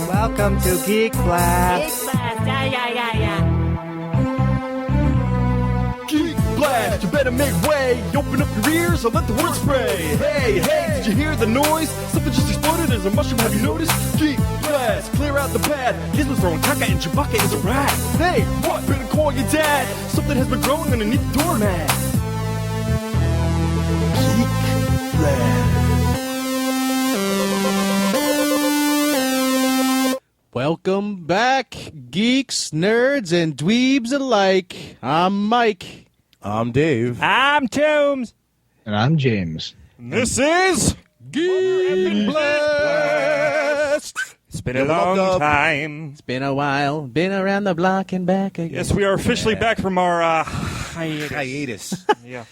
Welcome to Geek Blast. Geek Blast, yeah. Geek Blast, you better make way. Open up your ears and let the word spray. Hey, did you hear the noise? Something just exploded as a mushroom, have you noticed? Geek Blast, clear out the pad. Gizmo's throwing caca and Chewbacca is a rat. Hey, what? Better call your dad. Something has been growing underneath the doormat. Geek Blast. Welcome back, geeks, nerds, and dweebs alike. I'm Mike. I'm Dave. I'm Tombs. And I'm James. This is Geek Blast. It's been a long time. It's been a while, been around the block and back again. Yes, we are officially back from our hiatus. Yeah.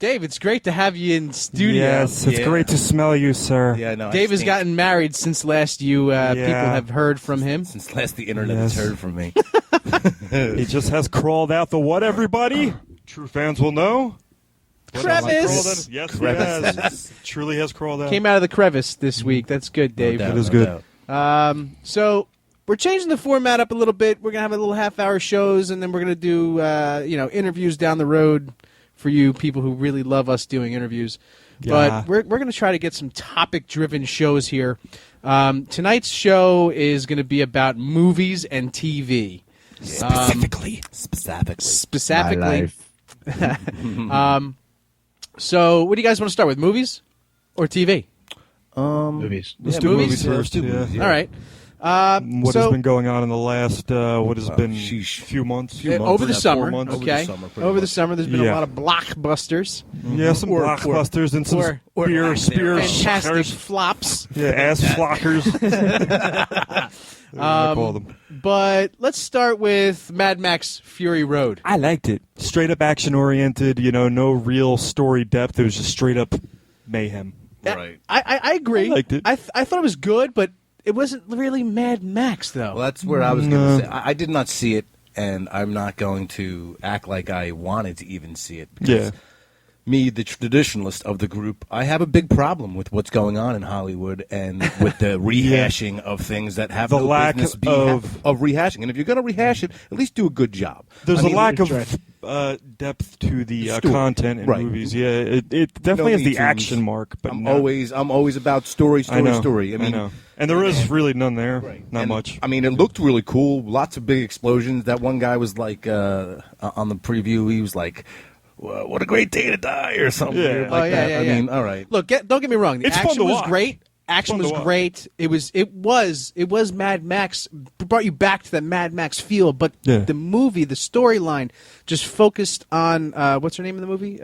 Dave, it's great to have you in studio. Yes, it's great to smell you, sir. Yeah, no. Dave has gotten married since last people have heard from him. Since last the internet has heard from me. He just has crawled out the what, everybody? True fans will know. Crevice! Yes, he has. Truly has crawled out. Came out of the crevice this week. That's good, Dave. No doubt, That is no good. doubt. So we're changing the format up a little bit. We're gonna have a little half-hour shows, and then we're gonna do interviews down the road for you people who really love us doing interviews. Yeah. But we're gonna try to get some topic-driven shows here. Tonight's show is gonna be about movies and TV. Specifically. Specifically. So what do you guys want to start with? Movies or TV? Movies. Let's Yeah, do movies? movies first. Let's do Yeah. movies, yeah. All right. What has been going on in the last, sheesh. few months? Over the Yeah, summer, 4 months. okay. Over the summer, there's been a lot of blockbusters. Yeah, some blockbusters and some spears. Fantastic flops. Yeah, ass flockers. I call them. But let's start with Mad Max Fury Road. I liked it. Straight up action oriented, no real story depth. It was just straight up mayhem. Right. I agree. I liked it. I thought it was good, but it wasn't really Mad Max, though. Well, that's where I was going to say. I did not see it, and I'm not going to act like I wanted to even see it. Because me, the traditionalist of the group, I have a big problem with what's going on in Hollywood and with the rehashing of things that have The no lack business of rehashing. And if you're going to rehash it, at least do a good job. There's I mean, a lack of depth to the story. content in Right. movies. Yeah, it definitely has Me the Too's. action mark. But I'm always about story. I know. I mean, know. And there is really none there. Right. Not And, much. I mean, it looked really cool. Lots of big explosions. That one guy was like, on the preview, he was like, well, what a great day to die, or something Yeah. weird like that. yeah. I mean, all right. Look, don't get me wrong. The It's fun action to was watch. great. Action Fun to was watch. great. It was Mad Max. Brought you back to that Mad Max feel. But Yeah. the movie, the storyline, just focused on what's her name in the movie?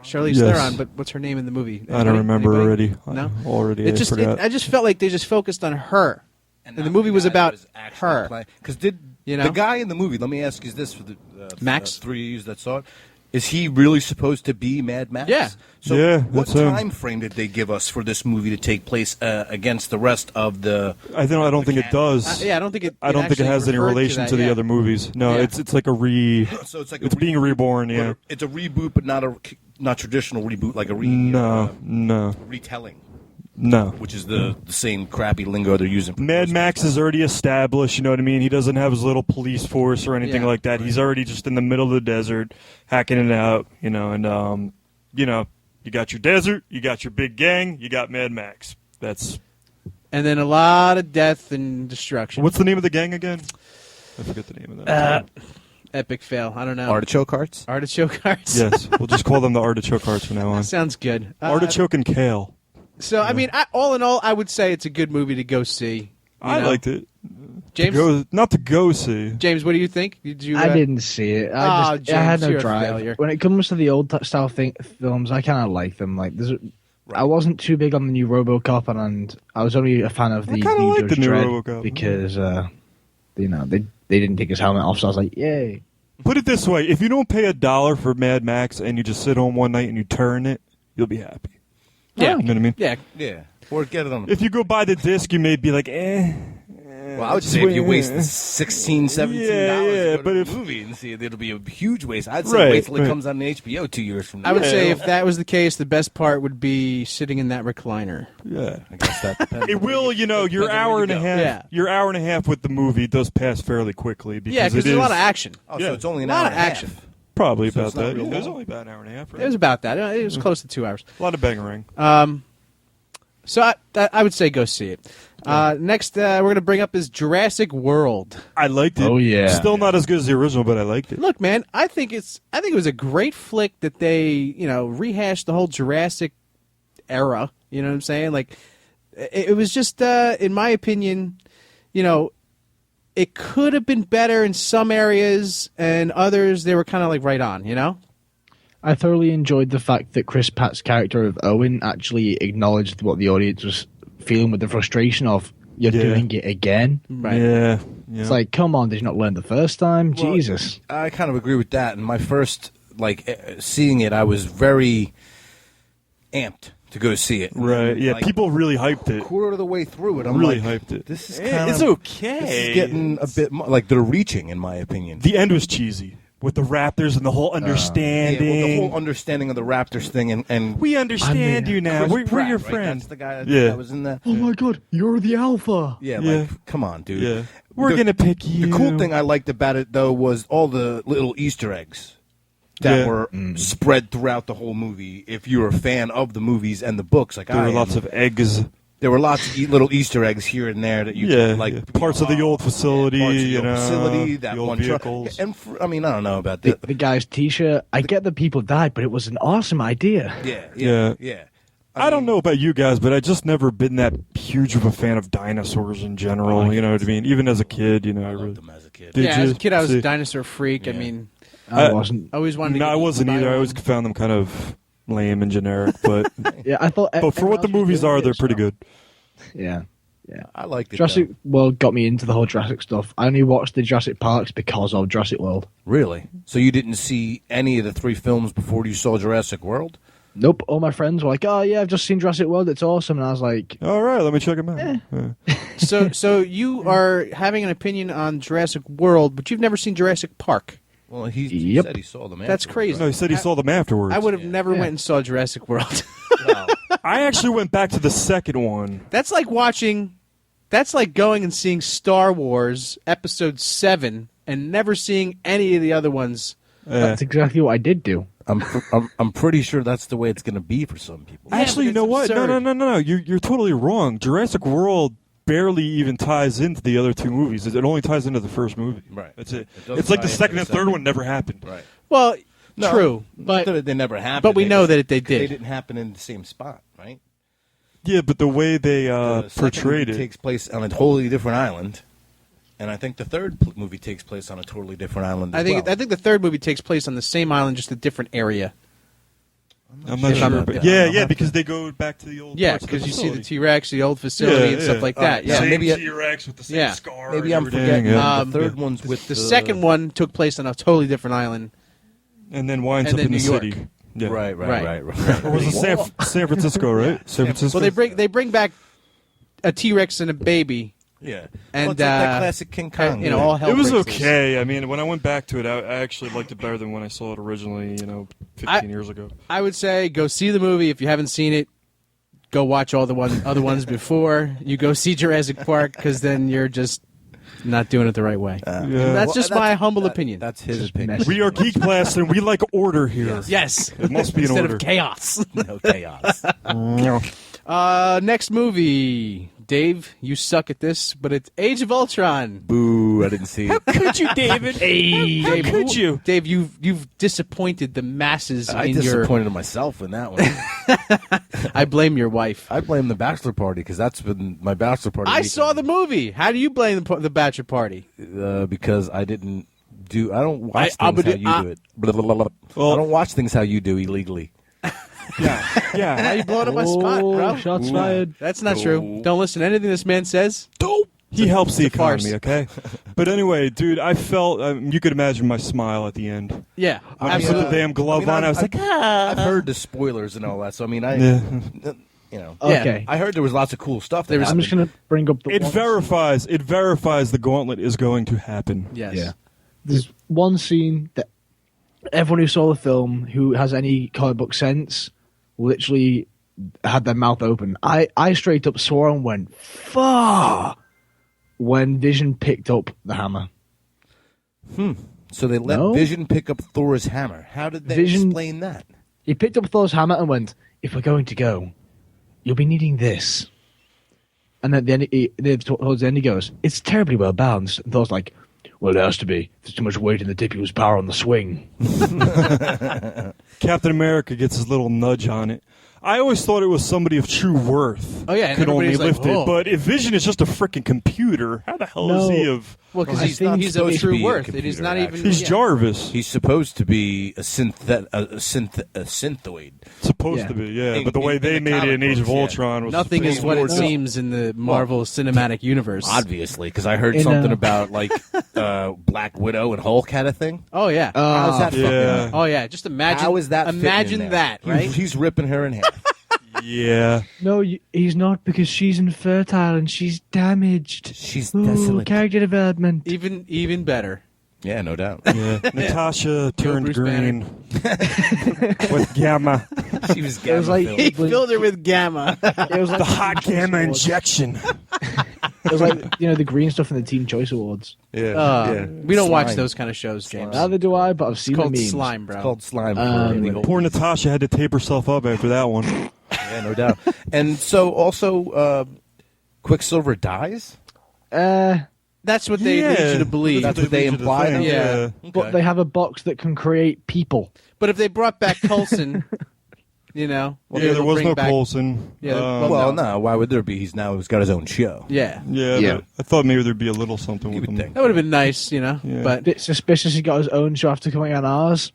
Charlize Yes. Theron. But what's her name in the movie? I don't remember Anybody? already. No, Already, It just. forgot. I just felt like they just focused on her, and the movie was about her. Because You know? the guy in the movie, let me ask you this for the Max? three of you that saw it, is he really supposed to be Mad Max? Yeah. So Yeah, what that's him. time frame did they give us for this movie to take place against the rest of the... I don't think it does. Yeah, I don't think it. I don't think it actually has any referred relation that, to the yeah. other movies. No, Yeah. it's like a So it's like it's being reborn. Yeah. It's a reboot, but not traditional reboot, like a No. retelling, No. which is the same crappy lingo they're using. For Mad most Max is already established, you know what I mean? He doesn't have his little police force or anything Yeah. like that. He's already just in the middle of the desert, hacking it out, and you got your desert, you got your big gang, you got Mad Max. That's And then a lot of death and destruction. what's the name of the gang again? I forget the name of that. Epic fail. I don't know. Artichoke Hearts? Artichoke hearts. Yes, we'll just call them the Artichoke Hearts from now on. Sounds good. Artichoke and Kale. So, I mean, all in all, I would say it's a good movie to go see. You I know? liked it. James, Not to go see. James, what do you think? Did you? I didn't see it. I James, had no you're a drive. failure. When it comes to the old style films, I kind of like them. Like, I wasn't too big on the new RoboCop, and I was only a fan of the kinda new like the Judge new Dredd RoboCop. because they didn't take his helmet off. So I was like, yay! Put it this way: if you don't pay $1 for Mad Max and you just sit home one night and you turn it, you'll be happy. Yeah. You know what I mean? Yeah. Yeah. Or get it on the... If you go buy the disc, you may be like, Well, I would say if you waste $16, $17 to go but to if the movie and see it, it'll be a huge waste. I'd say wait till it comes on HBO 2 years from now. I would say if that was the case, the best part would be sitting in that recliner. Yeah, I guess that depends. it will. You know, your Depends on hour where and you a go. half. Yeah. Your hour and a half with the movie does pass fairly quickly because Yeah, because there's a lot of action. Oh, Yeah. so it's only an A lot hour of and a half. action. Probably So about it's not that. real It was long. only about an hour and a half. Right? It was about that. It was close to 2 hours. a lot of bangering. So I would say go see it. Next, we're going to bring up is Jurassic World. I liked it. Oh, yeah. Still not as good as the original, but I liked it. Look, man, I think it was a great flick that they, rehashed the whole Jurassic era. You know what I'm saying? Like, it was just, in my opinion, it could have been better in some areas, and others they were kind of like right on. I thoroughly enjoyed the fact that Chris Pratt's character of Owen actually acknowledged what the audience was feeling with the frustration of you're doing it again. Right. Yeah. It's like, come on, did you not learn the first time? Well, Jesus. I kind of agree with that. And my first, seeing it, I was very amped to go see it. Right. Yeah. Like, people really hyped it. quarter of the way through it, I'm Really like, hyped it. This is Eh, kind it's of okay. This is getting a bit like they're reaching, in my opinion. The end was cheesy with the Raptors and the whole understanding. Yeah, well, the whole understanding of the Raptors thing, and we understand you now. Chris We're Pratt, your right? friend. That's the guy Yeah. that was in that. Oh my god, you're the alpha. Yeah, Yeah. like come on, dude. Yeah. We're gonna pick you. The cool thing I liked about it though was all the little Easter eggs that Yeah. were spread throughout the whole movie. If you're a fan of the movies and the books, like There I were am, lots of eggs. there were lots of little Easter eggs here and there that you could, like parts of the old facility. parts of the you old know, facility, that the old one truck. vehicles. And I mean, I don't know about The guy's T-shirt. I get that people died, but it was an awesome idea. Yeah. I don't know about you guys, but I just never been that huge of a fan of dinosaurs in general. You know what I mean? Even as a kid, I I really loved them as a kid. Did Yeah, you? as a kid, I was See? a dinosaur freak. I Yeah. mean, I wasn't. I always wanted to No, get I wasn't eaten by either. I one. always found them kind of lame and generic, but Yeah, I thought. but for what the movies are, they're pretty good. Yeah. I liked it. Jurassic though. World got me into the whole Jurassic stuff. I only watched the Jurassic Parks because of Jurassic World. Really? So you didn't see any of the 3 films before you saw Jurassic World? Nope. All my friends were like, "Oh yeah, I've just seen Jurassic World. It's awesome." And I was like, All right, let me check them out. Yeah. So you are having an opinion on Jurassic World, but you've never seen Jurassic Park. Well, he Yep. said he saw them. That's afterwards, crazy. No, he said he saw them afterwards. I would have never went and saw Jurassic World. Right? I actually went back to the second one. That's like watching. That's like going and seeing Star Wars Episode 7 and never seeing any of the other ones. "That's exactly what I did do." I'm pretty sure that's the way it's going to be for some people. Yeah, Actually, but you know it's what? absurd. No. You're totally wrong. Jurassic World barely even ties into the other 2 movies. It only ties into the first movie. Right. That's it. It doesn't It's like tie the into second the and third second. one never happened. Right. Well, No, true, but they never happened. but we know that they They did. didn't happen in the same spot, right? Yeah, but the way they The second portrayed movie it. takes place on a totally different island, and I think the third movie takes place on a totally different island. I as think well. I think the third movie takes place on the same island, just a different area. I'm not sure sure. about But that. yeah, because they go back to the old Yeah, parts of the because you see the facility. T-Rex, the old facility, and stuff like that. yeah, Yeah. Same maybe T-Rex with the same Yeah. scar. Maybe and I'm everything, forgetting. yeah. The third one's with The second one took place on a totally different island. And then winds and up then in the New York. city. Yeah. Right. Right. Or was it San Francisco, right? San Francisco. Well, they bring back a T-Rex and a baby, Yeah, and well, it's like that classic King Kong. you know, all hell It was breaks loose. okay. I mean, when I went back to it, I actually liked it better than when I saw it originally, 15 years ago. I would say go see the movie if you haven't seen it. Go watch all the other ones before you go see Jurassic Park, because then you're just not doing it the right way. Yeah. That's just my humble opinion. That's his opinion. messy. We are Geek Blast, and we like order here. Yes, It must be in instead order. of chaos. No chaos. Next movie, Dave. You suck at this, but it's Age of Ultron. Boo! I didn't see it. Could you, David? Dave, could you? Dave, you've disappointed the masses I in your. disappointed myself in that one. I blame your wife. I blame the bachelor party because that's been my bachelor party. I saw the movie. How do you blame the bachelor party? because I didn't do. I don't watch I things how you do it. Blah, blah, blah, blah. Well- I don't watch things how you do illegally. Yeah. How Yeah. you blowing up my spot, bro? Shots fired. That's not true. Don't listen to anything this man says. He helps the It's a farce. economy, okay? But anyway, dude, I felt, you could imagine my smile at the end. Yeah, I put the damn glove on. I was like, I've heard the spoilers and all that, so I mean, Yeah. you know. Okay. I heard there was lots of cool stuff. That I'm happened. just going to bring up the It one- verifies the gauntlet is going to happen. Yes. Yeah. There's one scene that everyone who saw the film, who has any comic book sense, literally had their mouth open. I straight up swore and went, "Fuck!" when Vision picked up the hammer. So they let No? Vision pick up Thor's hammer. How did they Vision- explain that? He picked up Thor's hammer and went, "If we're going to go, you'll be needing this." And then towards the end he goes, "It's terribly well balanced." And Thor's like, "Well, it has to be. There's too much weight in the tip. He was power on the swing." Captain America gets his little nudge on it. I always thought it was somebody of true worth. Oh, yeah, and could only everybody's like, lift "Whoa." it. But if Vision is just a freaking computer, how the hell is No. he of? Well, because Well, he's he's not he's supposed of to true be a worth. It is computer, not even. He's yeah. Jarvis. He's supposed to be a synthoid. Supposed Yeah. to be, yeah. In- but the way in they the made it in comic Age of books, yeah. Ultron was Nothing is what it Well, seems in the Marvel Cinematic Universe. Obviously, because I heard In, something uh, about like Black Widow and Hulk had a thing. Oh yeah. How's that fucking yeah. up? Oh yeah. Just imagine. How is that? fitting in Imagine there? that, right? He's ripping her in half. Yeah. No, he's not, because she's infertile and she's damaged. She's Ooh, desolate. character development. Even better. Yeah, no doubt. Yeah. Natasha turned Bruce green with gamma. She was It was like gamma-filled. He filled her with gamma. it was like The hot gamma injection. It was like the green stuff in the Teen Choice Awards. yeah. We don't watch Slime. those kind of shows, James. Neither do I, but I've It's seen called the memes. slime, bro. It's called slime. Um, Poor Natasha had to tape herself up after that one. Yeah, no doubt. And so also, Quicksilver dies. That's what they lead you to believe. That's what they lead you to imply, think, though? Yeah. But they have a box that can create people. But if they brought back Coulson, Yeah, they'll there was bring no back- Coulson. Yeah, Well, no. Why would there be? He's got his own show. Yeah, Yeah. but I thought maybe there'd be a little something You with would him. think. that would have been nice, Yeah. But Bit suspicious he got his own show after coming on ours.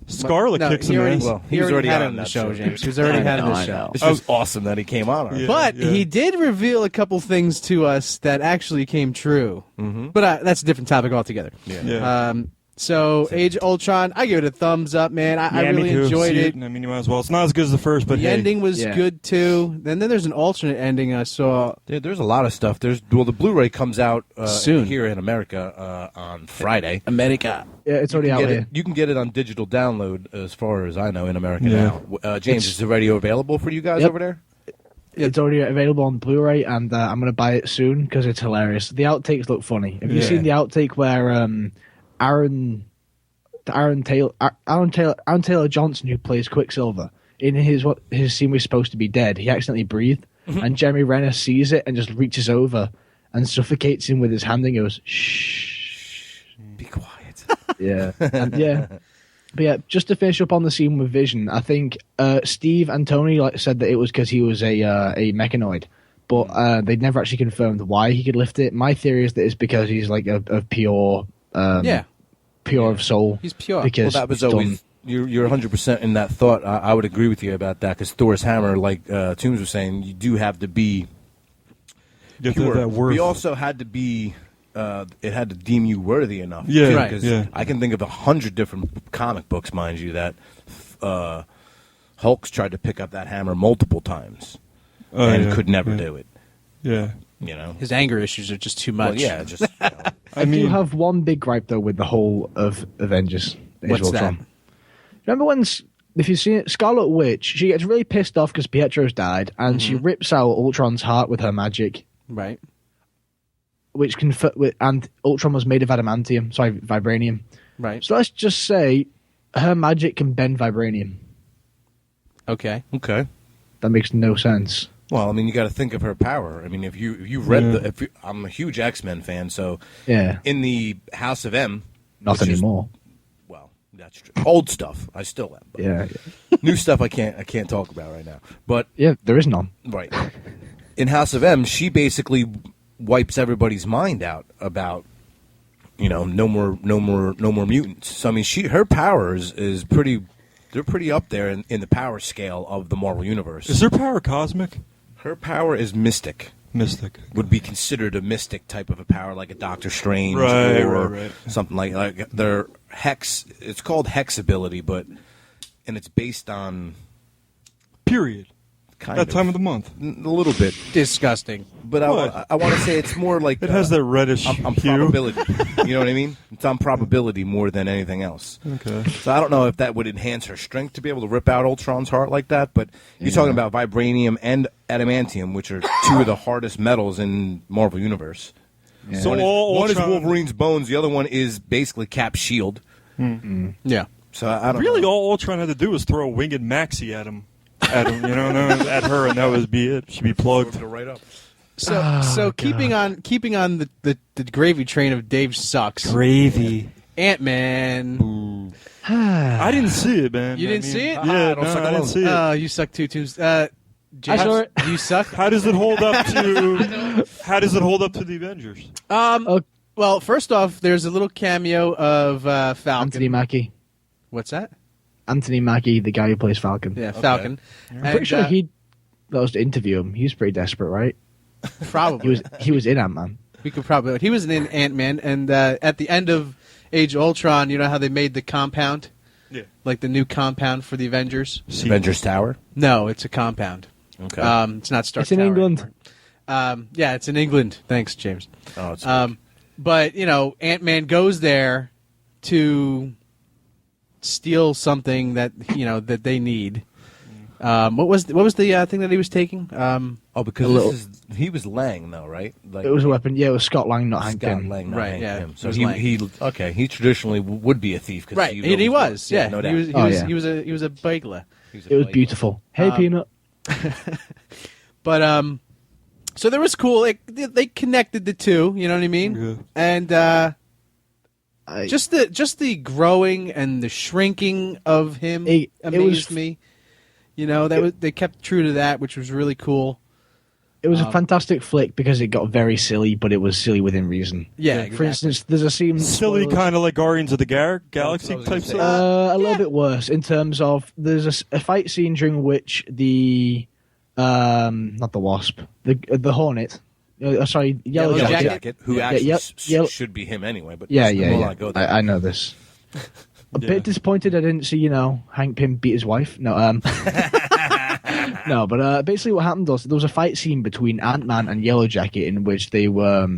Scarlet no, kicks he him already, ass. Well, he was already had on him the that show, show. James. He was already had I the know. show. It's just awesome that he came on. Our Yeah. But he did reveal a couple things to us that actually came true. Mm-hmm. But that's a different topic altogether. Yeah. So Age of Ultron, I give it a thumbs up, man. I Yeah, me really too. enjoyed See it. I mean, you might as well. It's not as good as the first, but The hey. ending was Yeah. good too. And then there's an alternate ending I saw. Yeah, there's a lot of stuff. The Blu-ray comes out Soon. here in America on Friday. America. Yeah, it's already out Get here. it, you can get it on digital download, as far as I know, in America Yeah. now. James, is the radio available for you guys Yep. over there? It's already available on Blu-ray, and I'm going to buy it soon because it's hilarious. The outtakes look funny. Have you Yeah. seen the outtake where Aaron Taylor Johnson, who plays Quicksilver, in his scene was supposed to be dead, he accidentally breathed, and Jeremy Renner sees it and just reaches over and suffocates him with his hand and goes, "Shh." Be quiet. Yeah, and yeah. But yeah, just to finish up on the scene with Vision, I think Steve and Tony said that it was because he was a mechanoid, but they'd never actually confirmed why he could lift it. My theory is that it's because he's like a pure, pure of soul. He's pure. Because Well, that was he's always done- you're 100% in that thought. I would agree with you about that because Thor's hammer, like Toombs was saying, you do have to be You have to pure. have that worth. We also had to be. It had to deem you worthy enough. Yeah, too, right, 'cause yeah. I can think of 100 different comic books, mind you, that Hulk's tried to pick up that hammer multiple times Oh, and yeah, could never yeah. do it. Yeah. You know. His anger issues are just too much. Well, yeah, just. I do have one big gripe though with the whole of Avengers. Age of What's Ultron. that? Remember when, if you've seen it, Scarlet Witch, she gets really pissed off because Pietro's died, and she rips out Ultron's heart with her magic, Right. which and Ultron was made of vibranium. Right. So let's just say her magic can bend vibranium. Okay. Okay. That makes no sense. Well, I mean, you got to think of her power. I mean, if you've read I'm a huge X-Men fan, so Yeah, in the House of M, not which is- anymore. well, that's true. Old stuff, I still am. But Yeah, new stuff, I can't talk about right now. But yeah, there is none. right in House of M, she basically wipes everybody's mind out about no more mutants. So I mean, her power is pretty. They're pretty up there in the power scale of the Marvel Universe. Is her power cosmic? Her power is mystic. Mystic. Would be considered a mystic type of a power, like a Doctor Strange Right, or right. something like their hex. It's called hex ability, and it's based on Period. Kind that of. time of the month. A little bit. Disgusting. But What? I want to say it's more like It has that reddish on hue. probability. You know what I mean? It's on probability more than anything else. Okay. So I don't know if that would enhance her strength to be able to rip out Ultron's heart like that. But you're talking about vibranium and adamantium, which are two of the hardest metals in Marvel Universe. Yeah. So One all is Ultron- Wolverine's bones. The other one is basically Cap's shield. Yeah. So I don't Really, know. all Ultron had to do was throw a winged maxi at him. You know, no, at her, and that would be it. She'd be plugged. Right up. So keeping on the gravy train of Dave sucks. Gravy. Ant-Man. I didn't see it, man. You didn't see it? Yeah, don't no, suck I didn't alone. see it. Oh, you suck too, James, I saw it. You suck. How does it hold up to? How does it hold up to the Avengers? Well, first off, there's a little cameo of Falcon. Anthony Mackie. What's that? Anthony Mackie, the guy who plays Falcon. Yeah, Falcon. I'm pretty sure that was to interview him. He was pretty desperate, right? Probably. He was in Ant-Man. We could probably. He was in Ant-Man, and at the end of Age of Ultron, you know how they made the compound, Yeah. like the new compound for the Avengers. Avengers Tower. No, it's a compound. Okay. It's not Stark It's in Tower England. anymore. Yeah, it's in England. Thanks, James. Oh, it's But you know, Ant-Man goes there to steal something that that they need. What was the thing that he was taking? because he was Lang though, right? Like It was a weapon. Yeah, it was Scott Lang, not Hank Scott Pym. Lang, not Right, Hank yeah, Pym. it So was he Lang. he traditionally would be a thief, cause Right, he was. Yeah, no he doubt. was. He Oh, was. yeah. He was a bagler. It was beautiful. Hey, Peanut. But so there was cool. They connected the two. You know what I mean? Yeah. And just the growing and the shrinking of him It amazed was- me. You know they kept true to that, which was really cool. It was a fantastic flick because it got very silly, but it was silly within reason. Yeah, For exactly. instance, there's a scene... Silly, spoilers- kind of like Guardians of the Galaxy I was type gonna say. stuff. A little bit worse in terms of there's a fight scene during which the not the Wasp, the Hornet, sorry, Yellow Yellow Jacket. Jacket. Who Yeah, actually yellow- should be him anyway. But Yeah, the yeah, more yeah. I go there. I know this. A Yeah. bit disappointed I didn't see Hank Pym beat his wife. No, no, but basically what happened was there was a fight scene between Ant-Man and Yellow Jacket in which they were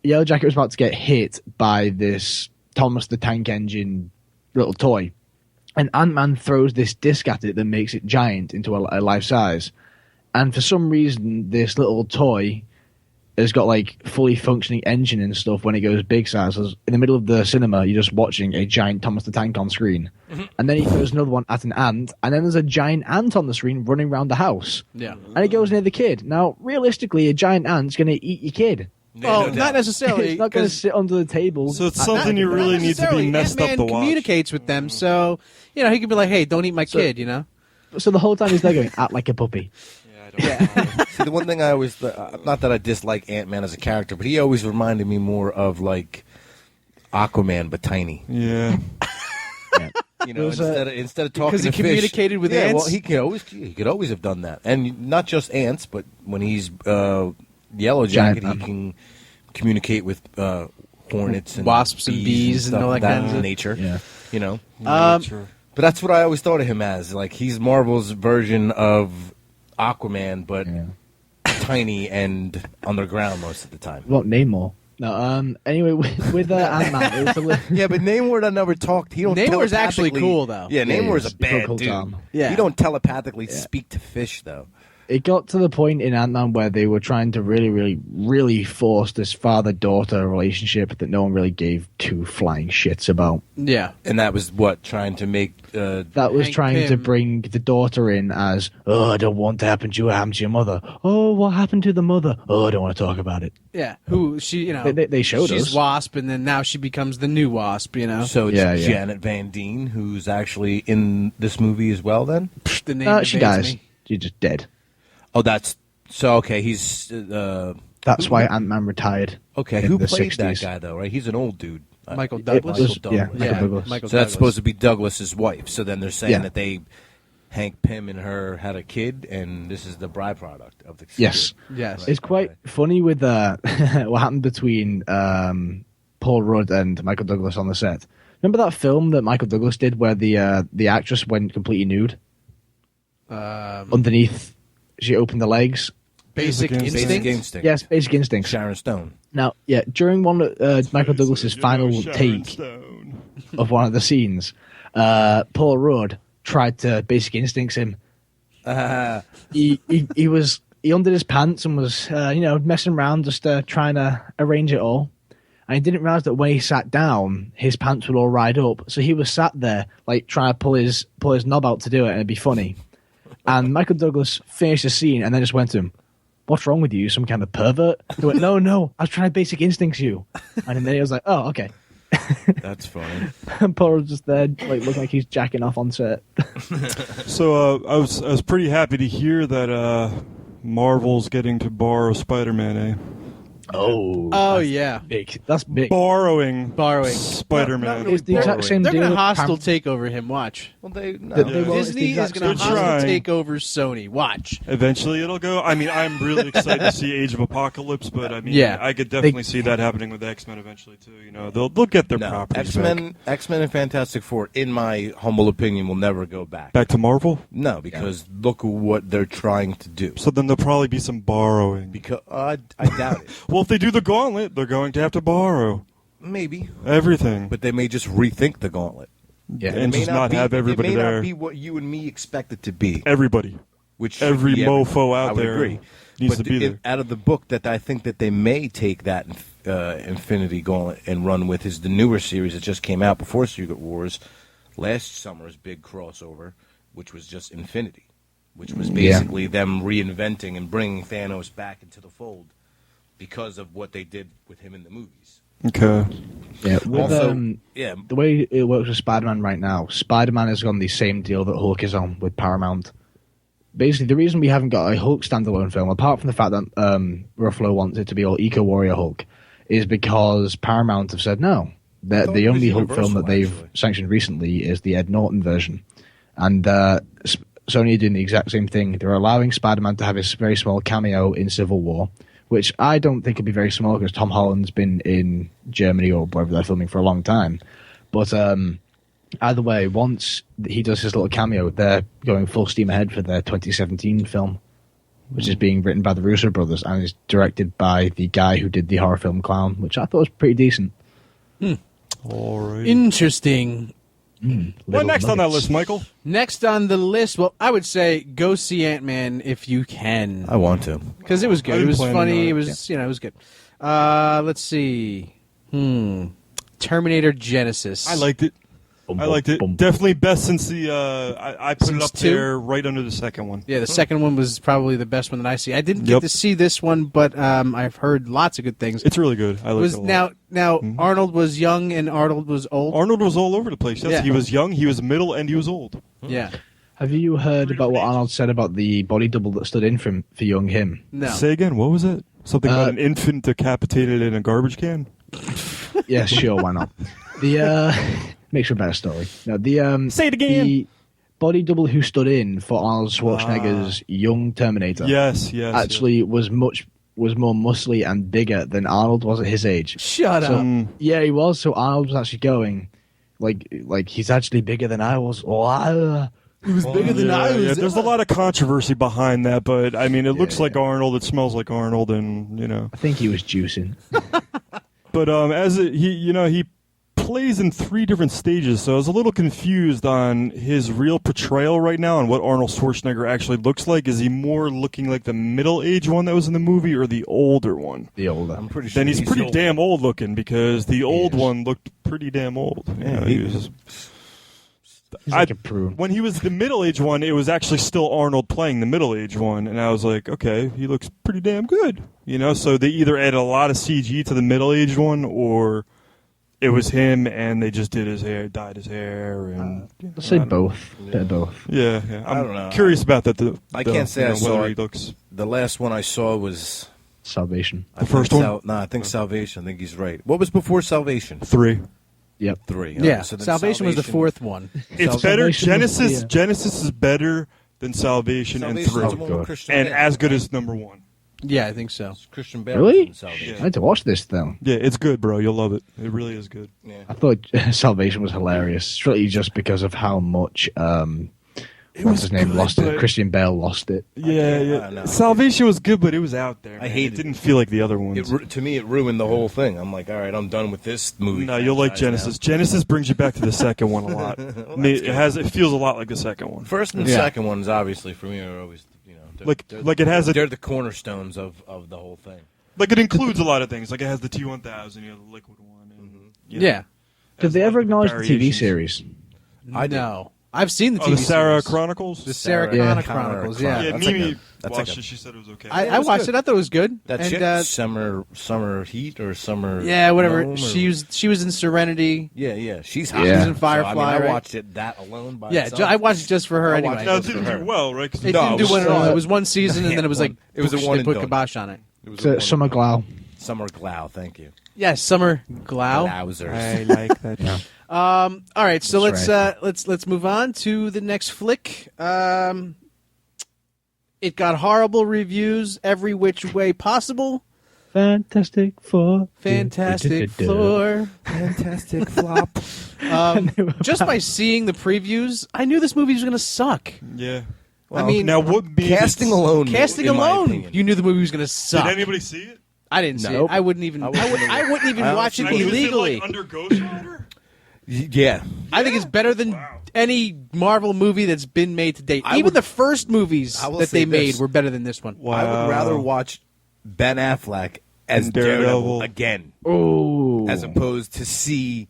Yellow Jacket was about to get hit by this Thomas the Tank Engine little toy, and Ant-Man throws this disc at it that makes it giant into a life size, and for some reason this little toy has got like fully functioning engine and stuff when it goes big size. In the middle of the cinema, you're just watching a giant Thomas the Tank on screen. And then he throws another one at an ant, and then there's a giant ant on the screen running around the house. Yeah. And it goes near the kid. Now, realistically, a giant ant's going to eat your kid. Well, No doubt. not necessarily. It's not going to 'cause sit under the table. So it's something you not really need to be necessarily. messed up Ant-Man to watch. communicates with them, so he could be like, "Hey, don't eat my kid," you know. So the whole time he's there going, act like a puppy. See, the one thing I always not that I dislike Ant-Man as a character, but he always reminded me more of like Aquaman, but tiny. Yeah. You know, There's instead of talking Because he to fish, communicated with yeah, ants? well, he could always have done that, and not just ants, but when he's Yellow Jacket, Giant he can communicate with hornets and Wasps and bees and stuff all that kind of- nature. Yeah. You know, Sure. but that's what I always thought of him as. Like he's Marvel's version of Aquaman, but Yeah. tiny and underground most of the time. Well, Namor. No, anyway, with Ant-Man, it was a little... Yeah, but Namor never talked. He don't. Namor's actually telepathically- cool, though. Yeah, Yeah, Namor's he's a a bad cool dude. Tom. Yeah. You don't telepathically speak to fish, though. It got to the point in Ant-Man where they were trying to really, really, really force this father-daughter relationship that no one really gave two flying shits about. Yeah. And that was what trying to make. That was Hank trying to Pym. bring the daughter in as, oh, I don't want to happen to you, what happened to your mother. Oh, what happened to the mother? Oh, I don't want to talk about it. Yeah. Who she? They showed she's us. Wasp, and then now she becomes the new Wasp. You know. So it's Yeah. Janet Van Dien, who's actually in this movie as well. Then. The name She evades dies. me. She's just dead. Oh, that's so okay. He's That's why Ant-Man retired. okay. in Who the played 60s. that guy though? Right, he's an old dude. Michael It Douglas. was, Michael yeah, Douglas. Michael Yeah, Douglas. Michael So that's Douglas. supposed to be Douglas's wife. So then they're saying Yeah. that Hank Pym and her had a kid, and this is the byproduct of the Yes. kid. Yes. It's quite funny with what happened between Paul Rudd and Michael Douglas on the set. Remember that film that Michael Douglas did where the actress went completely nude? underneath. She opened the legs. Basic Instinct. Instinct. Basic Instinct. Yes, Basic Instinct. Sharon Stone. Now, yeah, during one of Michael Douglas's final take of one of the scenes, Paul Rudd tried to Basic Instincts him. He undid his pants and was messing around, just trying to arrange it all. And he didn't realize that when he sat down, his pants would all ride up. So he was sat there like trying to pull his knob out to do it, and it'd be funny. And Michael Douglas finished the scene and then just went to him, "What's wrong with you? Some kind of pervert?" He went, No, I was trying to Basic Instincts you. And then he was like, "Oh, okay." That's funny. And Paul was just there, like looking like he's jacking off on set. So I was pretty happy to hear that Marvel's getting to borrow Spider-Man. Oh yeah, Big. That's big. Borrowing No, Spider-Man. no, It's the exact same They're deal. going to with hostile take over him. Watch. Well, they They won't. It's Disney the is exact going to same They're hostile trying. take over Sony. Watch. Eventually it'll go. I mean, I'm really excited to see Age of Apocalypse, but I mean, Yeah. I could definitely see that happening with X-Men eventually too. You know, they'll get their properties X-Men and Fantastic Four, in my humble opinion, will never go back to Marvel. No, because look at what they're trying to do. So then there'll probably be some borrowing. Because I doubt it. Well, if they do the Gauntlet, they're going to have to borrow Maybe, everything, but they may just rethink the Gauntlet. Yeah. and It may just not be, have everybody it may there. not be what you and me expect it to be. Everybody, Which should every be mofo out I would there agree. needs But to be there. out of the book that I think that they may take that Infinity Gauntlet and run with is the newer series that just came out before Secret Wars, last summer's big crossover, which was just Infinity, which was basically them reinventing and bringing Thanos back into the fold because of what they did with him in the movies. Okay. Yeah. With, Also, yeah, the way it works with Spider-Man right now, Spider-Man is on the same deal that Hulk is on with Paramount. Basically, the reason we haven't got a Hulk standalone film, apart from the fact that Ruffalo wants it to be all Eco-Warrior Hulk, is because Paramount have said no. thought The it was only Hulk film Universal, that they've actually. sanctioned recently is the Ed Norton version. And Sony are doing the exact same thing. They're allowing Spider-Man to have his very small cameo in Civil War, which I don't think will be very small because Tom Holland's been in Germany or wherever they're filming for a long time. But either way, once he does his little cameo, they're going full steam ahead for their 2017 film, which is being written by the Russo brothers and is directed by the guy who did the horror film Clown, which I thought was pretty decent. All right. Interesting. What Little next on that nuggets. list, Michael? Next on the list, well, I would say go see Ant-Man if you can, I want to. because it was good. I've It been was planning funny. on it. It was it was good. Let's see. Terminator Genesis. I liked it. Boom, I liked it. boom, boom. Definitely best since the. I put it Since up two? there right under the second one. Yeah, the second one was probably the best one that I see. I didn't get Yep. to see this one, but I've heard lots of good things. It's really good. I like was it a lot. now Arnold was young and Arnold was old. Arnold was all over the place. Yes, Yeah. he was young, he was middle, and he was old. Yeah. Have you heard about what Arnold said about the body double that stood in for young him? No. Say again. What was it? Something about an infant decapitated in a garbage can. Yeah, sure, why not? The makes for a better story. No, the Say it again. The body double who stood in for Arnold Schwarzenegger's young Terminator Yes. actually was more muscly and bigger than Arnold was at his age. Shut So, up. yeah, he was. So Arnold was actually going like he's actually bigger than I was. He was bigger than I was. Yeah, there's a lot of controversy behind that, but I mean, it looks like Arnold. It smells like Arnold, and you know. I think he was juicing. But he plays in 3 different stages, so I was a little confused on his real portrayal right now and what Arnold Schwarzenegger actually looks like. Is he more looking like the middle-aged one that was in the movie, or the older one? The older. I'm pretty sure Then he's pretty old. damn old looking, because the old is. one looked pretty damn old. You know, he he was- was- He's like a prune. when he was the middle-aged one, it was actually still Arnold playing the middle-aged one, and I was like, okay, he looks pretty damn good. You know, so they either added a lot of CG to the middle-aged one, or it was him and they just did his hair, dyed his hair, and Let's say both. Bit of both. yeah. I I'm don't know. curious about that. I can't say I whether saw he it. looks. The last one I saw was Salvation. I think first one? No, I think Salvation. I think he's right. What was before Salvation? 3. Yep. 3. Yeah. So then Salvation was the fourth one. It's better. Salvation was- Genesis. yeah. Genesis is better than Salvation, Salvation and 3, is the one with Christian and Bale. as good as number 1. Yeah, I think so. Christian Bale. Really? in Salvation. I had to watch this though. Yeah, it's good, bro. You'll love it. It really is good. I thought Salvation was hilarious, strictly just because of how much what's his name good, lost it. but- Christian Bale lost it. Yeah. know. Salvation was good, but it was out there. I man. hated it. Didn't feel like the other ones. To me, it ruined the whole thing. I'm like, all right, I'm done with this movie. No, you'll like franchise Genesis. now. Genesis brings you back to the second one a lot. It feels a lot like the second one. First and Yeah. second ones, obviously, for me are always, Like it has a they're the cornerstones of the whole thing. like it includes a lot of things. Like it has the T1000, you know, the liquid one. And, you know, Yeah. Did they has ever a lot of acknowledge the TV variations. series? I did. No. I've seen the Oh, TV the Sarah series. Chronicles. The Sarah Yeah. Connor Chronicles, yeah. Yeah, That's like Mimi a- that's watched like a- it. She said it was okay. I watched it. I thought it was good. That and, chick, summer heat or summer. yeah, whatever. Gnome or- She was in Serenity. Yeah, she's hot. Yeah. She was in So, Firefly, I right? watched it that alone by Yeah, itself. I watched it just for her I anyway. watched now it just didn't for her. do well, right? 'Cause It No, didn't it do was, one at all. uh, It was one season, and then it was like It was a they one and put done. kibosh on it. It was It's a one- Summer Glau. Summer Glau, thank you. Yeah, Summer Glau. Wowzers. like that. Yeah. All right, so That's let's move on to the next flick. It got horrible reviews every which way possible. Fantastic Four. Fantastic Four. Fantastic flop. Just by seeing the previews, I knew this movie was going to suck. Yeah. I mean, now what made Casting alone. Casting in my alone, opinion. you knew the movie was going to suck. Did anybody see it? I didn't see Nope. it. I wouldn't even. I wouldn't even I watch it honestly wouldn't. illegally. Is it like under Ghost Rider? Yeah. I think it's better than any Marvel movie that's been made to date. I Even would- the first movies I will that say they made this. were better than this one. Wow. I would rather watch Ben Affleck as Daredevil. Daredevil again, Oh. as opposed to see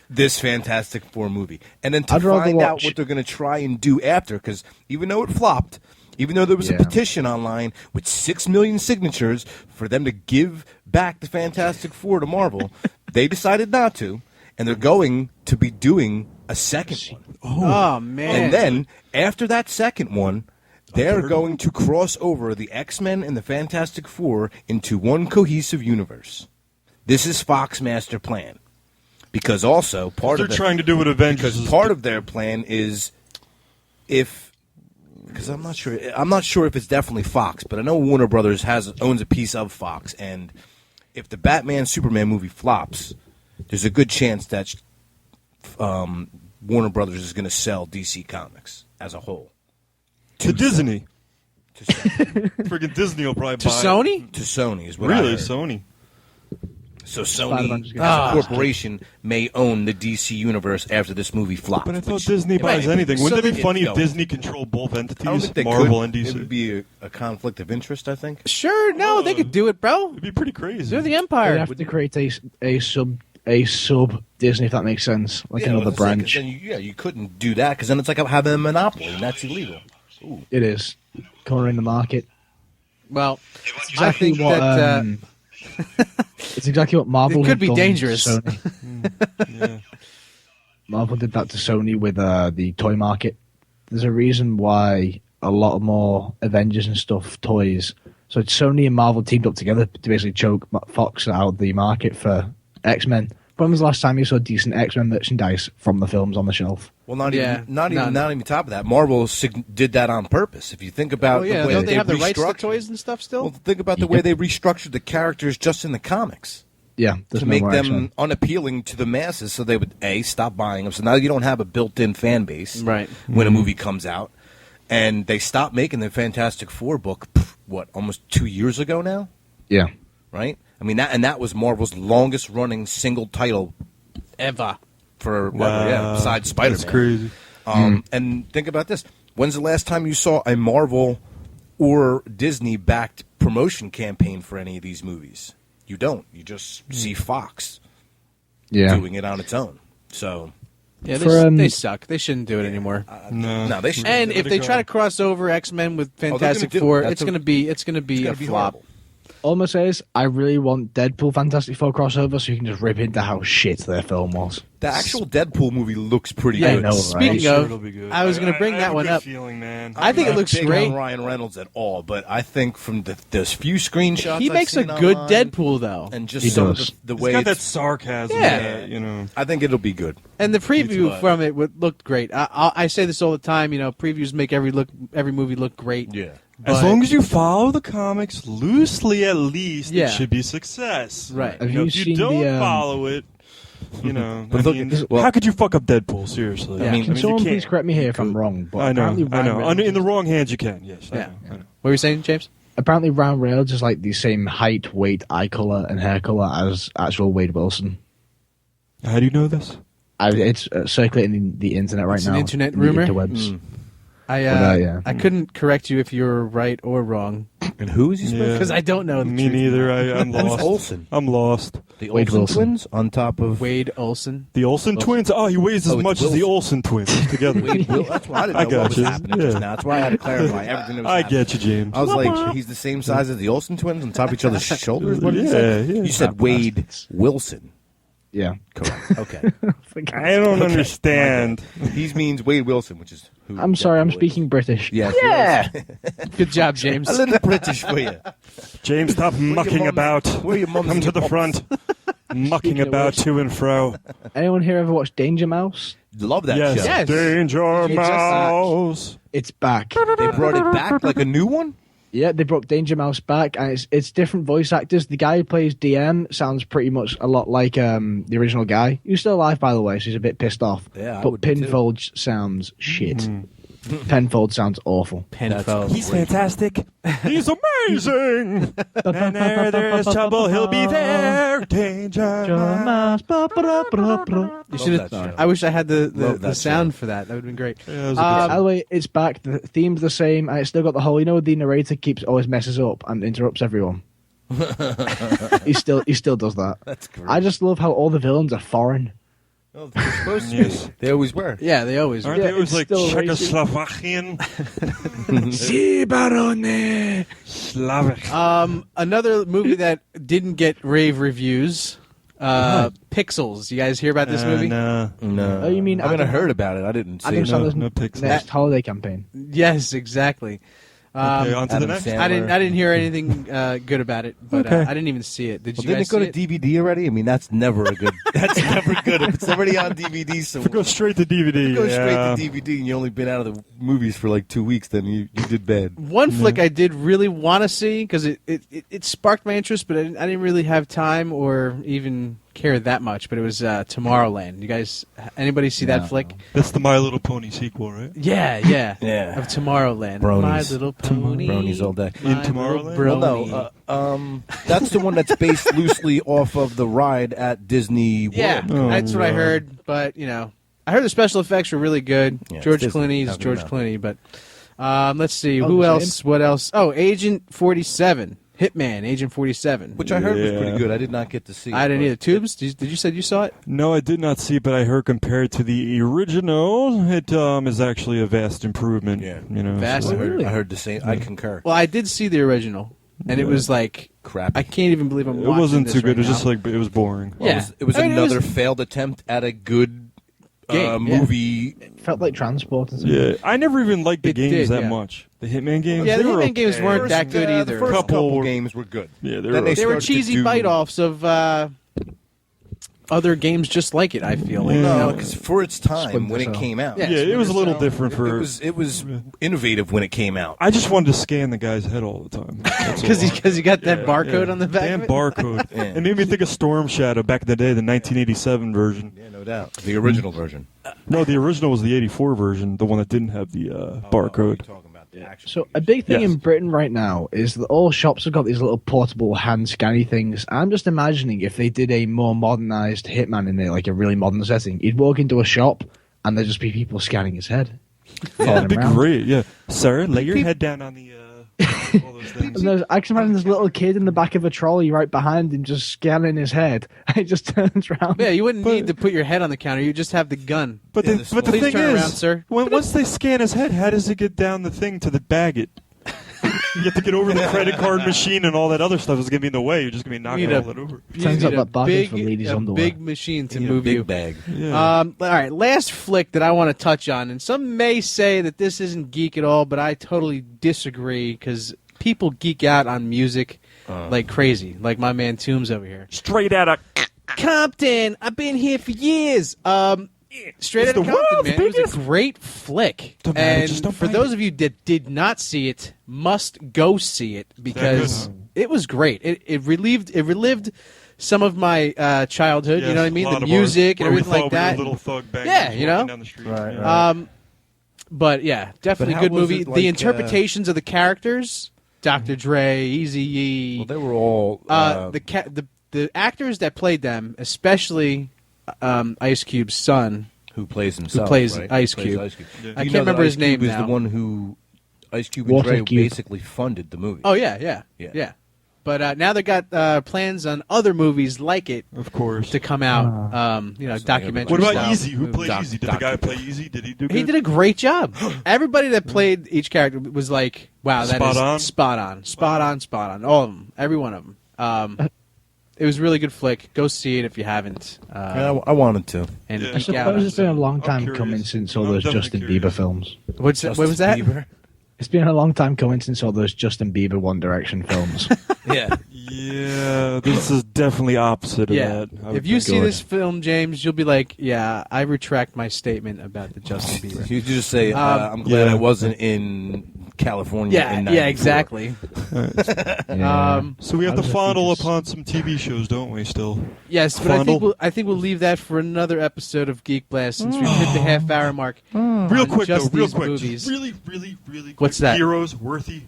this Fantastic Four movie, and then to I'd rather find out watch- what they're going to try and do after. Because even though it flopped, even though there was a Yeah. petition online with 6 million signatures for them to give back the Fantastic Four to Marvel, they decided not to, and they're going to be doing a second one. Oh man! And then after that second one, they're going to cross over the X-Men and the Fantastic Four into one cohesive universe. This is Fox master plan. Because also part They're of trying to do what Avengers because is. part of their plan is because I'm not sure if it's definitely Fox, but I know Warner Brothers owns a piece of Fox, and if the Batman Superman movie flops, there's a good chance that Warner Brothers is going to sell DC Comics as a whole to Disney. to Sony. Freaking Disney will probably to buy it. Sony? to Sony is what I Really, heard. Sony. So Spider-Man Sony, is as gonna- a corporation, may own the DC universe after this movie flops. But I thought which- Disney buys anything. Wouldn't So it be funny if no. Disney controlled both I don't entities, think they Marvel could. and It DC? would be a conflict of interest, I think. Sure, no, they could do it, bro. It'd be pretty crazy. They're the They'd Empire. have to create a sub Disney, if that makes sense, like another that's like- branch. then you couldn't do that because then it's like having a monopoly, and that's illegal. It is cornering the market. Well, Exactly I think what, that it's exactly what Marvel It could had be done to dangerous. Sony. Yeah. Marvel did that to Sony with the toy market. There's a reason why a lot more Avengers and stuff toys. So Sony and Marvel teamed up together to basically choke Fox out of the market for X-Men. When was the last time you saw decent X-Men merchandise from the films on the shelf? Well, not Yeah, even not none. even top of that. Marvel did that on purpose. If you think about oh yeah, the way don't they have the rights to restructured- toys and stuff still? Well, think about the way they restructured the characters just in the comics Yeah, there's to no make more them X-Men. unappealing to the masses, so they would stop buying them. So now you don't have a built-in fan base, Right. When a movie comes out, and they stopped making the Fantastic Four book. Almost 2 years ago now, Yeah, right? I mean that was Marvel's longest-running single title Ever. for besides Spider-Man. That's crazy. And think about this: when's the last time you saw a Marvel or Disney-backed promotion campaign for any of these movies? You don't. You just see Fox yeah. doing it on its own. So Yeah, For, they suck. They shouldn't do it anymore. no, they should. And if they go. try to cross over X-Men with they're Fantastic gonna do it. Four, That's it's a- gonna be a gonna be flop. horrible. All I'm gonna say is I really want Deadpool Fantastic Four crossover so you can just rip into how shit their film was. The actual Deadpool movie looks pretty Yeah, good. know, right? Speaking Sure of, it'll be good. I was going to bring I that have a one good up. Feeling, man. I think it I'm not looks big great. on Ryan Reynolds at all, but I think from those few screenshots He I've makes a seen good online, Deadpool, though. and just He some of does. the He's way got that it's- sarcasm. Yeah. that, you know. I think it'll be good. And the preview what? from it looked great. I say this all the time. You know, previews make every movie look great. Yeah. As But- long as you follow the comics loosely, at least Yeah. it should be a success. Right. Have You know, you if you seen don't the, follow it, You know, But look, how could you fuck up Deadpool? Seriously. Yeah. Can someone you please can't. correct me here if I'm wrong? But I know. apparently Ryan Reynolds In the wrong hands, you can. Yes. Yeah. I know. What were you saying, James? Apparently, Ryan Reynolds is like the same height, weight, eye color, and hair color as actual Wade Wilson. How do you know this? It's circulating the internet right It's now. an internet the rumor? interwebs. I couldn't correct you if you were right or wrong And who is he supposed Yeah. because I don't know. The Me truth. neither. I'm Who's lost. Olsen? I'm lost. The Wade Olsen Wilson. twins on top of Wade Olson. The Olsen twins? Oh, he weighs as Oh, it's much as the Wilson. Olsen twins together. Wade Will. That's why I didn't I know got what was you. happening Yeah. just now. That's why I had to clarify everything that was I happening. get you, James. I was like, he's the same size as the Olsen twins on top of each other's shoulders? What did you say? Yeah. You said Wade Wilson. Yeah. Correct. Okay. I don't understand. He means Wade Wilson, which is who I'm sorry, I'm Deadpool is. speaking British. Yes, Yeah. Good job, James. a little British for you. James, stop mucking mum's- about. where your mum's Come and to the your front. Mucking Speaking of about which- to and fro. Anyone here ever watched Danger Mouse? Love that Yes. show. Yes. Danger It's just Mouse. It's back. They brought it back like a new one? Yeah, they brought Danger Mouse back, and it's different voice actors. The guy who plays DM sounds pretty much a lot like the original guy. He's still alive, by the way, so he's a bit pissed off. Yeah, I but would be too. Penfold sounds shit. Penfold sounds awful. Penfold. He's fantastic. He's amazing. And there's trouble, he'll be there. Danger Mouse. You should Love that show. I wish I had Love the that sound for that. That would have been great. Yeah, it was a By the way, it's back. The theme's the same, and it's still got the whole. You know, the narrator keeps always messes up and interrupts everyone. he still does that. That's great. I just love how all the villains are foreign. Well, they're supposed to Yes. be. They always were. Yeah, they always. Aren't Yeah, they always it's like still Czechoslovakian? Si, barone. Slavic. Another movie that didn't get rave reviews. Pixels. You guys hear about this movie? No. No. Oh, you mean I mean, I Adam- heard about it. I didn't see Adam it. Sandler's no Pixels. next holiday campaign. Yes, exactly. Okay, on to the Adam next. Sandler. I didn't hear anything good about it, but Okay. I didn't even see it. Did Well, you didn't guys it go see to it? DVD already? I mean, that's never a good. That's never good. If it's already on DVD, so Go straight to DVD. go yeah. straight to DVD, and you only been out of the movies for like 2 weeks. Then you did bad. One flick I did really want to see because it sparked my interest, but I didn't really have time or even care that much. But it was Tomorrowland. You guys, anybody see that flick? That's the My Little Pony sequel, right? Yeah. Yeah. Of Tomorrowland. Bronies. My Little Pony. Bronies all day. My In Little Tomorrowland? Brony. Well, no, that's the one that's based loosely off of the ride at Disney World. Yeah, Oh, that's what I God. heard. But I heard the special effects were really good. Yeah, it's George Disney. Clooney is How can George you not? Clooney. But let's see Oh, who the else. What else? Oh, Agent 47, Hitman, Agent 47. Which I heard was Yeah. pretty good. I did not get to see it. I didn't but- either. Tubes, did you say you saw it? No, I did not see it, but I heard compared to the original, it is actually a vast improvement. Yeah. Vast I so- heard, I heard the same. I concur. Well, I did see the original, and it was like Crap. I can't even believe I'm It watching wasn't this too good. right It was just now. like it was boring. Yeah. It was I mean, it another was- failed attempt at a good Game, yeah. movie. Felt like Transporters. Yeah, I never even liked the It games did, that yeah. much. The Hitman games. Yeah, the they were Hitman games okay. weren't that good The either. first Couple couple were- games were good. Yeah, they Then were they okay. They were started to cheesy do- bite-offs of other games just like it. I feel like. Yeah. No, because for its time Splinter when it Cell. came out, Yeah, Yeah, it was a little Splinter different for. it was innovative when it came out. I just wanted to scan the guy's head all the time. Because he got that barcode on the back. Damn of it? barcode. Yeah. It made me think of Storm Shadow back in the day, the 1987 version. Yeah, no doubt. The original version. No, the original was the 84 version, the one that didn't have the barcode. Talking about the action. So a big thing Yes. in Britain right now is that all shops have got these little portable hand scanny things. I'm just imagining if they did a more modernized Hitman in like a really modern setting, you'd walk into a shop and there'd just be people scanning his head. Oh, that'd be around. great. Yeah, sir, lay your head down on the all those things. And I can imagine this little kid in the back of a trolley right behind him just scanning his head. And he just turns around. Yeah, you wouldn't But- need to put your head on the counter. You just have the gun. But Yeah, the, this but the one- Please thing turn is, around, sir. once they scan his head, how does it get down the thing to the bag it? You have to get over the credit card machine and all that other stuff is going to be in the way. You're just going to be knocking need all a- that over. You Turns need out that bag is for ladies' a underwear. big machine to You need a move big you. bag. Yeah. All right, last flick that I want to touch on, and some may say that this isn't geek at all, but I totally disagree because people geek out on music like crazy, like my man Toombs over here. Straight out of Compton, I've been here for years. Straight It's Outta the Compton, world's man. It was biggest- a great flick. Don't matter, And just don't for bite those it. of you that did not see it, must go see it because good, it was great. It relived some of my childhood. Yes, you know what I a mean? lot The of music ours, and where everything we like thought we were that. little thug bangers Yeah, you know? walking down the street. Right, Yeah. But yeah, definitely how good was movie. it like, The interpretations of the characters, Dr. Dre, Eazy-E. Well, they were all The actors that played them, especially Ice Cube's son, who plays himself. plays right? Ice Who plays Cube. Ice Cube. Yeah. Do I you can't know that remember his Ice Cube name is now. the one who Ice Cube and Water Dre Cube. basically funded the movie. Oh yeah. But now they got plans on other movies like it Of course. to come out. Documentary. What about style Easy? Who movies. played Easy? Did the guy play Easy? Did he do good? He did a great job. Everybody that played each character was like, "Wow, that Spot is on? spot on." All of them, every one of them. It was a really good flick. Go see it if you haven't. Yeah, I wanted to. And Yeah. I geek out on suppose it's been a long I'm time curious. coming since all I'm those definitely Justin curious. Bieber films. it. What was that? Bieber? It's been a long time coming since all those Justin Bieber One Direction films. Yeah. Yeah, this is definitely opposite of Yeah. that. I would If you think. see this film, James, you'll be like, "Yeah, I retract my statement about the Justin Bieber." You just say, I'm glad yeah. I wasn't in California in 94. Yeah, exactly. Yeah. So we have I to was fondle just- upon some TV shows, don't we? Still. Yes, but Fondle. I think we'll leave that for another episode of Geek Blast since we've hit the half-hour mark. Real quick, just though. Real these quick. movies. Just really, really, really. Quick. What's that? Heroes, worthy.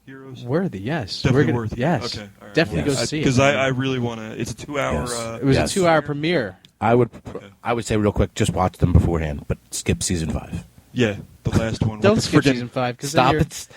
Heroes. Worthy, yes. Definitely We're gonna, worthy. Yes. Okay. All right. Definitely Yes. go see it. Because I really want to. It's a 2-hour. Yes. It was Yes. a 2-hour premiere. I would say real quick, just watch them beforehand, but skip season 5. Yeah, the last one. Don't with the skip frickin- season 5 because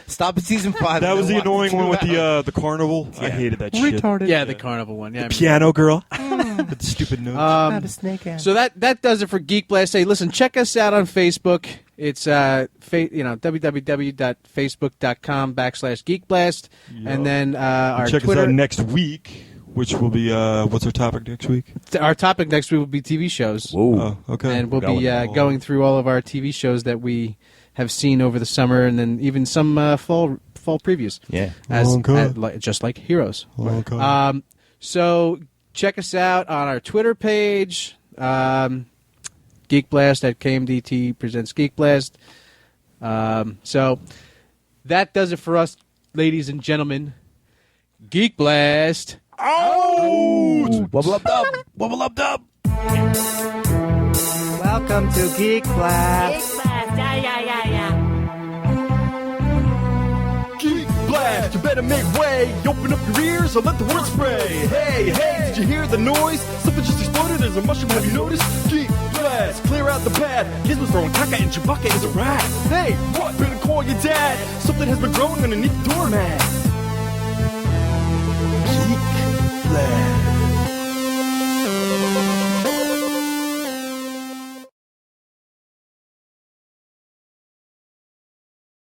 Stop at season 5. That was the and annoying watch one with 2 hours. the carnival. I Yeah. hated that shit. Retarded. Yeah, the carnival one. Yeah, I remember. Piano girl. With the stupid notes. So that does it for Geek Blast. Hey, listen, check us out on Facebook. It's www.facebook.com/geekblast, and then our Check Twitter. us out next week, which will be what's our topic next week? Our topic next week will be TV shows. Whoa. Oh, okay. And we'll be Going. going through all of our TV shows that we have seen over the summer, and then even some fall previews. Yeah. Just like Heroes. Okay. So check us out on our Twitter page, Geek Blast at KMDT presents Geek Blast. So that does it for us, ladies and gentlemen. Geek Blast. Wubble up dub. Wubble up dub. Welcome to Geek Blast. Geek Blast, you better make way. Open up your ears and let the word spray. Hey, hey, did you hear the noise? Something just exploded as a mushroom, have you noticed? Geek Blast, clear out the pad. Gizmo's throwing caca and Chewbacca is a rat. Hey, what? Better call your dad. Something has been growing underneath the doormat.